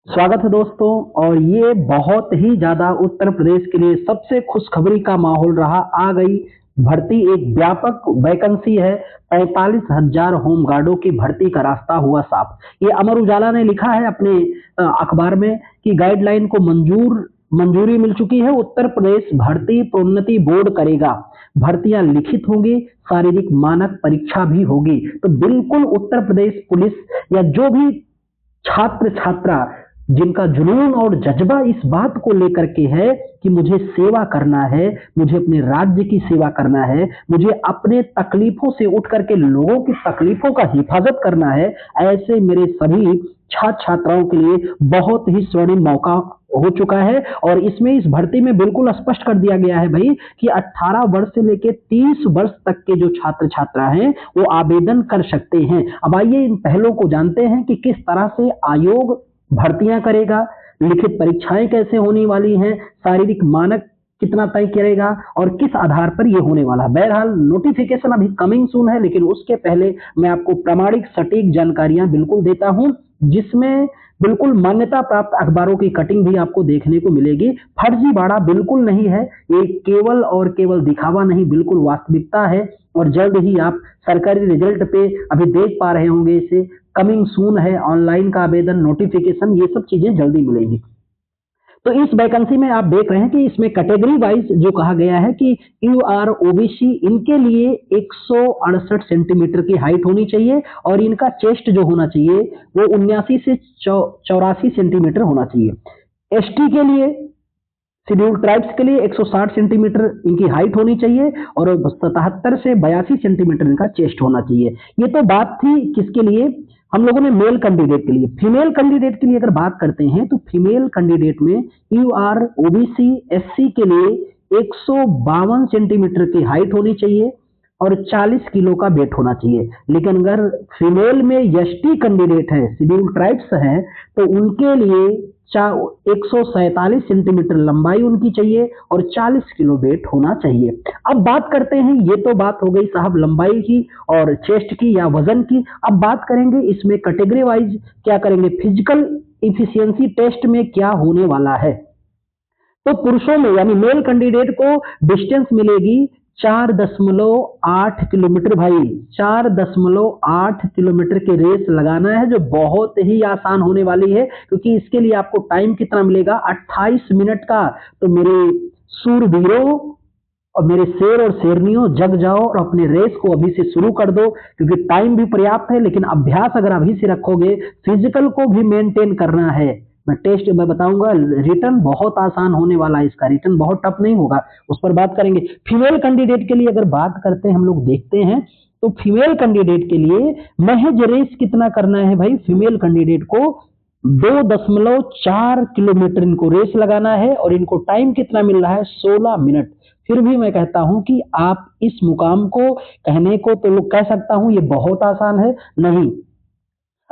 स्वागत है दोस्तों। और ये बहुत ही ज्यादा उत्तर प्रदेश के लिए सबसे खुशखबरी का माहौल रहा। आ गई भर्ती, एक व्यापक वैकेंसी है। 45,000 होमगार्डों की भर्ती का रास्ता हुआ साफ। ये अमर उजाला ने लिखा है अपने अखबार में कि गाइडलाइन को मंजूरी मिल चुकी है। उत्तर प्रदेश भर्ती प्रोन्नति बोर्ड करेगा, भर्तियां लिखित होंगी, शारीरिक मानक परीक्षा भी होगी। तो बिल्कुल उत्तर प्रदेश पुलिस या जो भी छात्र छात्रा जिनका जुनून और जज्बा इस बात को लेकर के है कि मुझे सेवा करना है, मुझे अपने राज्य की सेवा करना है, मुझे अपने तकलीफों से उठ करके लोगों की तकलीफों का हिफाजत करना है, ऐसे मेरे सभी छात्र छात्राओं के लिए बहुत ही स्वर्णिम मौका हो चुका है। और इसमें इस भर्ती में बिल्कुल स्पष्ट कर दिया गया है भाई कि 18 वर्ष से लेकर 30 वर्ष तक के जो छात्र छात्रा हैं वो आवेदन कर सकते हैं। अब आइए इन पहलों को जानते हैं कि किस तरह से आयोग भर्तियां करेगा, लिखित परीक्षाएं कैसे होने वाली हैं, शारीरिक मानक कितना तय करेगा और किस आधार पर यह होने वाला है। बहरहाल नोटिफिकेशन अभी कमिंग सून है, लेकिन उसके पहले मैं आपको प्रामाणिक सटीक जानकारियां बिल्कुल देता हूं, जिसमें बिल्कुल मान्यता प्राप्त अखबारों की कटिंग भी आपको देखने को मिलेगी। फर्जीवाड़ा बिल्कुल नहीं है, ये केवल और केवल दिखावा नहीं, बिल्कुल वास्तविकता है। और जल्द ही आप सरकारी रिजल्ट पे अभी देख पा रहे होंगे, इसे कमिंग सून है, ऑनलाइन का आवेदन, नोटिफिकेशन, ये सब चीजें जल्दी मिलेगी। तो इस वैकेंसी में आप देख रहे हैं कि इसमें कैटेगरी वाइज जो कहा गया है कि यू आर ओबीसी, इनके लिए 168 सेंटीमीटर की हाइट होनी चाहिए और इनका चेस्ट जो होना चाहिए वो 79 से 84 सेंटीमीटर होना चाहिए। एसटी के लिए, शेड्यूल्ड ट्राइब्स के लिए 160 सेंटीमीटर इनकी हाइट होनी चाहिए और 77 से 82 सेंटीमीटर इनका चेस्ट होना चाहिए। ये तो बात थी किसके लिए, हम लोगों ने मेल कैंडिडेट के लिए। फीमेल कैंडिडेट के लिए अगर बात करते हैं तो फीमेल कैंडिडेट में यू आर ओबीसी एससी के लिए 152 सेंटीमीटर की हाइट होनी चाहिए और 40 किलो का वेट होना चाहिए। लेकिन अगर फीमेल में एसटी कैंडिडेट है, शेड्यूल्ड ट्राइब्स है, तो उनके लिए 147 सेंटीमीटर लंबाई उनकी चाहिए और 40 किलो वेट होना चाहिए। अब बात करते हैं, ये तो बात हो गई साहब लंबाई की और चेस्ट की या वजन की। अब बात करेंगे इसमें कैटेगरी वाइज क्या करेंगे, फिजिकल इफिशियंसी टेस्ट में क्या होने वाला है। तो पुरुषों में यानी मेल कैंडिडेट को डिस्टेंस मिलेगी 4.8 किलोमीटर। भाई 4.8 किलोमीटर की रेस लगाना है, जो बहुत ही आसान होने वाली है, क्योंकि इसके लिए आपको टाइम कितना मिलेगा, 28 मिनट का। तो मेरे सूरवीरों और मेरे शेर और शेरनियों, जग जाओ और अपने रेस को अभी से शुरू कर दो, क्योंकि टाइम भी पर्याप्त है। लेकिन अभ्यास अगर अभी से रखोगे, फिजिकल को भी मेंटेन करना है। मैं टेस्ट में बताऊंगा, रिटर्न बहुत आसान होने वाला है, इसका रिटर्न बहुत टफ नहीं होगा, उस पर बात करेंगे। फीमेल कैंडिडेट के लिए अगर बात करते हैं, हम लोग देखते हैं तो फीमेल कैंडिडेट के लिए महज रेस कितना करना है भाई, फीमेल कैंडिडेट को 2.4 किलोमीटर इनको रेस लगाना है और इनको टाइम कितना मिल रहा है, 16 मिनट। फिर भी मैं कहता हूं कि आप इस मुकाम को कहने को तो लोग कह सकता हूं ये बहुत आसान है, नहीं,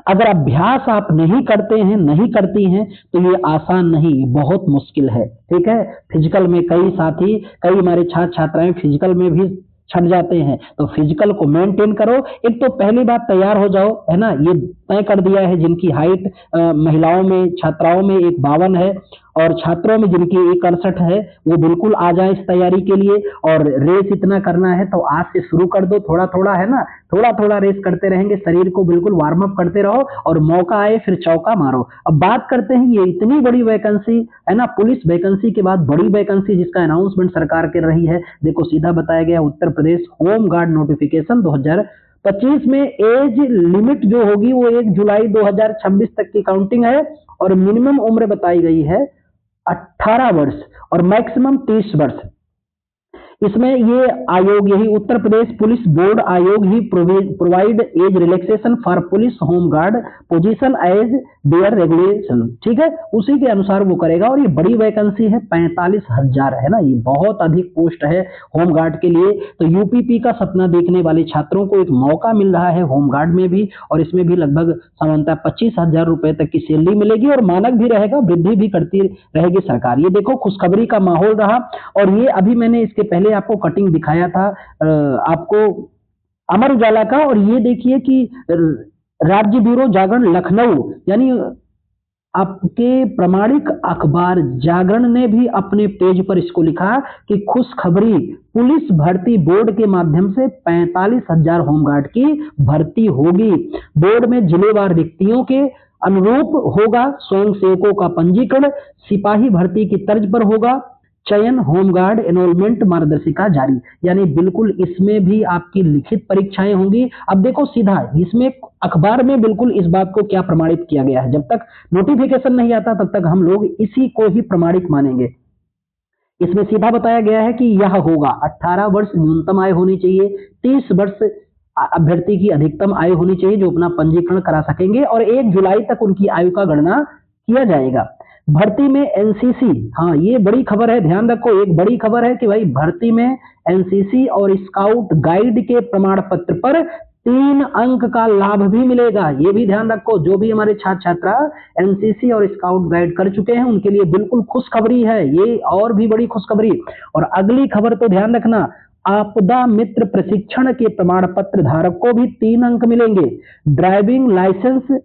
अगर अभ्यास आप नहीं करते हैं, नहीं करती हैं, तो ये आसान नहीं, ये बहुत मुश्किल है। ठीक है, फिजिकल में कई साथी, कई हमारे छात्र छात्राएं फिजिकल में भी छट जाते हैं, तो फिजिकल को मेंटेन करो। एक तो पहली बात तैयार हो जाओ, है ना, ये तय कर दिया है जिनकी हाइट महिलाओं में, छात्राओं में 152 है और छात्रों में जिनकी 168 है, वो बिल्कुल आ जाए इस तैयारी के लिए। और रेस इतना करना है तो आज से शुरू कर दो, थोड़ा थोड़ा, है ना, थोड़ा थोड़ा रेस करते रहेंगे, शरीर को बिल्कुल वार्म अप करते रहो और मौका आए फिर चौका मारो। अब बात करते हैं, ये इतनी बड़ी वैकेंसी है ना, पुलिस वैकेंसी के बाद बड़ी वैकेंसी जिसका अनाउंसमेंट सरकार कर रही है। देखो सीधा बताया गया, Uttar Pradesh home guard notification 2025 में एज लिमिट जो होगी वो 1 जुलाई 2026 तक की काउंटिंग है और मिनिमम उम्र बताई गई है 18 वर्ष और मैक्सिमम 30 वर्ष। इसमें ये आयोग, यही उत्तर प्रदेश पुलिस बोर्ड आयोग ही provide age relaxation for police home guard position as their regulation. ठीक है, उसी के अनुसार वो करेगा और ये बड़ी वैकेंसी है, 45,000 है ना, ये बहुत अधिक पोस्ट है होम गार्ड के लिए। तो यूपीपी का सपना देखने वाले छात्रों को एक मौका मिल रहा है होम गार्ड में भी, और इसमें भी लगभग सामान्यतः 25,000 रुपए तक की सैलरी मिलेगी और मानक भी रहेगा, वृद्धि भी करती रहेगी सरकार। ये देखो खुशखबरी का माहौल रहा। और ये अभी मैंने इसके पहले आपको कटिंग दिखाया था आपको अमर उजाला का, और ये देखिए कि राज्य ब्यूरो जागरण लखनऊ, यानी आपके प्रामाणिक अखबार जागरण ने भी अपने पेज पर इसको लिखा कि खुशखबरी, पुलिस भर्ती बोर्ड के माध्यम से 45,000 होमगार्ड की भर्ती होगी। बोर्ड में जिलेवार रिक्तियों के अनुरूप होगा स्वयंसेवकों का पंजीकरण, सिपाही भर्ती की तर्ज पर होगा चयन, होमगार्ड एनरोलमेंट मार्गदर्शिका जारी। यानी बिल्कुल इसमें भी आपकी लिखित परीक्षाएं होंगी। अब देखो सीधा इसमें अखबार में बिल्कुल इस बात को क्या प्रमाणित किया गया है, जब तक नोटिफिकेशन नहीं आता तब तक हम लोग इसी को ही प्रमाणित मानेंगे। इसमें सीधा बताया गया है कि यह होगा 18 वर्ष न्यूनतम आयु होनी चाहिए, 30 वर्ष अभ्यर्थी की अधिकतम आयु होनी चाहिए जो अपना पंजीकरण करा सकेंगे, और 1 जुलाई तक उनकी आयु का गणना किया जाएगा। भर्ती में एनसीसी, हाँ ये बड़ी खबर है, ध्यान रखो, एक बड़ी खबर है कि भाई भर्ती में एनसीसी और स्काउट गाइड के प्रमाण पत्र पर 3 अंक का लाभ भी मिलेगा। ये भी ध्यान रखो, जो भी हमारे छात्र छात्रा एनसीसी और स्काउट गाइड कर चुके हैं उनके लिए बिल्कुल खुशखबरी है ये, और भी बड़ी खुशखबरी। और अगली खबर तो ध्यान रखना, आपदा मित्र प्रशिक्षण के प्रमाण पत्र धारक को भी 3 अंक मिलेंगे। ड्राइविंग लाइसेंस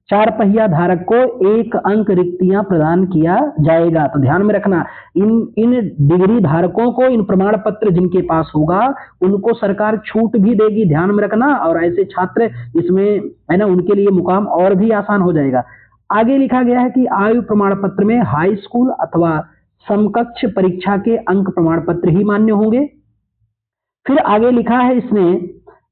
4 पहिया धारक को 1 अंक रिक्तियां प्रदान किया जाएगा। तो ध्यान में रखना, इन डिग्री धारकों को, इन प्रमाण पत्र जिनके पास होगा उनको सरकार छूट भी देगी, ध्यान में रखना। और ऐसे छात्र इसमें है ना, उनके लिए मुकाम और भी आसान हो जाएगा। आगे लिखा गया है कि आयु प्रमाण पत्र में हाई स्कूल अथवा समकक्ष परीक्षा के अंक प्रमाण पत्र ही मान्य होंगे। फिर आगे लिखा है, इसने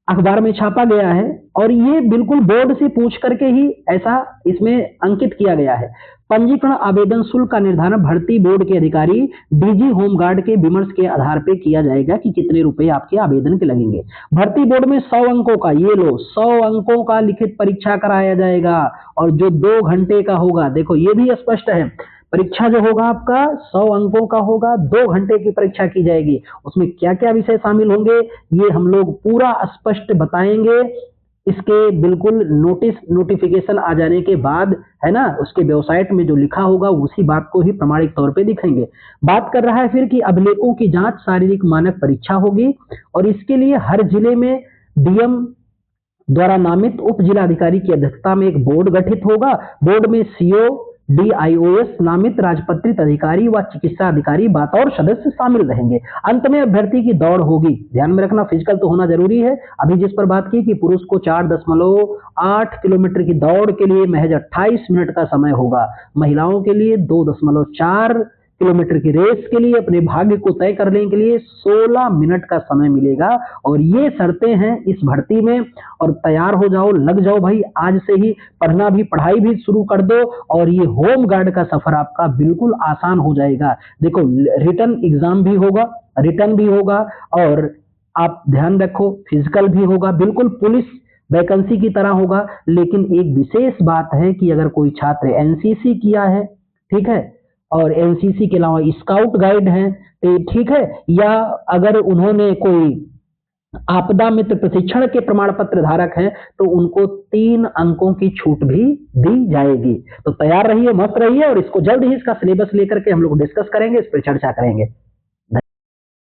अखबार में छापा गया है और ये बिल्कुल बोर्ड से पूछ करके ही ऐसा इसमें अंकित किया गया है। पंजीकरण आवेदन शुल्क का निर्धारण भर्ती बोर्ड के अधिकारी डीजी होमगार्ड के विमर्श के आधार पर किया जाएगा कि कितने रुपए आपके आवेदन के लगेंगे। भर्ती बोर्ड में 100 अंकों का, ये लो 100 अंकों का लिखित परीक्षा कराया जाएगा और जो 2 घंटे का होगा। देखो ये भी स्पष्ट है, परीक्षा जो होगा आपका 100 अंकों का होगा, 2 घंटे की परीक्षा की जाएगी। उसमें क्या क्या विषय शामिल होंगे ये हम लोग पूरा स्पष्ट बताएंगे इसके बिल्कुल नोटिफिकेशन आ जाने के बाद, है ना, उसके वेबसाइट में जो लिखा होगा उसी बात को ही प्रमाणिक तौर पे दिखाएंगे। बात कर रहा है फिर कि अभिलेखों की जांच शारीरिक मानक परीक्षा होगी और इसके लिए हर जिले में डीएम द्वारा नामित उप जिलाधिकारी की अध्यक्षता में एक बोर्ड गठित होगा। बोर्ड में सीओ, डीआईओएस नामित राजपत्रित अधिकारी व चिकित्सा अधिकारी बतौर सदस्य शामिल रहेंगे। अंत में अभ्यर्थी की दौड़ होगी, ध्यान में रखना फिजिकल तो होना जरूरी है। अभी जिस पर बात की कि पुरुष को 4.8 किलोमीटर की दौड़ के लिए महज 28 मिनट का समय होगा, महिलाओं के लिए 2.4 किलोमीटर की रेस के लिए अपने भाग्य को तय करने के लिए 16 मिनट का समय मिलेगा। और ये शर्तें हैं इस भर्ती में, और तैयार हो जाओ, लग जाओ भाई, आज से ही पढ़ना भी, पढ़ाई भी शुरू कर दो और ये होम गार्ड का सफर आपका बिल्कुल आसान हो जाएगा। देखो रिटर्न एग्जाम भी होगा, रिटर्न भी होगा और आप ध्यान रखो फिजिकल भी होगा, बिल्कुल पुलिस वैकेंसी की तरह होगा। लेकिन एक विशेष बात है कि अगर कोई छात्र एनसीसी किया है, ठीक है, और एनसीसी के अलावा स्काउट गाइड हैं, तो ठीक है, या अगर उन्होंने कोई आपदा मित्र प्रशिक्षण के प्रमाण पत्र धारक हैं तो उनको 3 अंकों की छूट भी दी जाएगी। तो तैयार रहिए, मस्त रहिए और इसको जल्द ही इसका सिलेबस लेकर के हम लोग डिस्कस करेंगे, इस पर चर्चा करेंगे।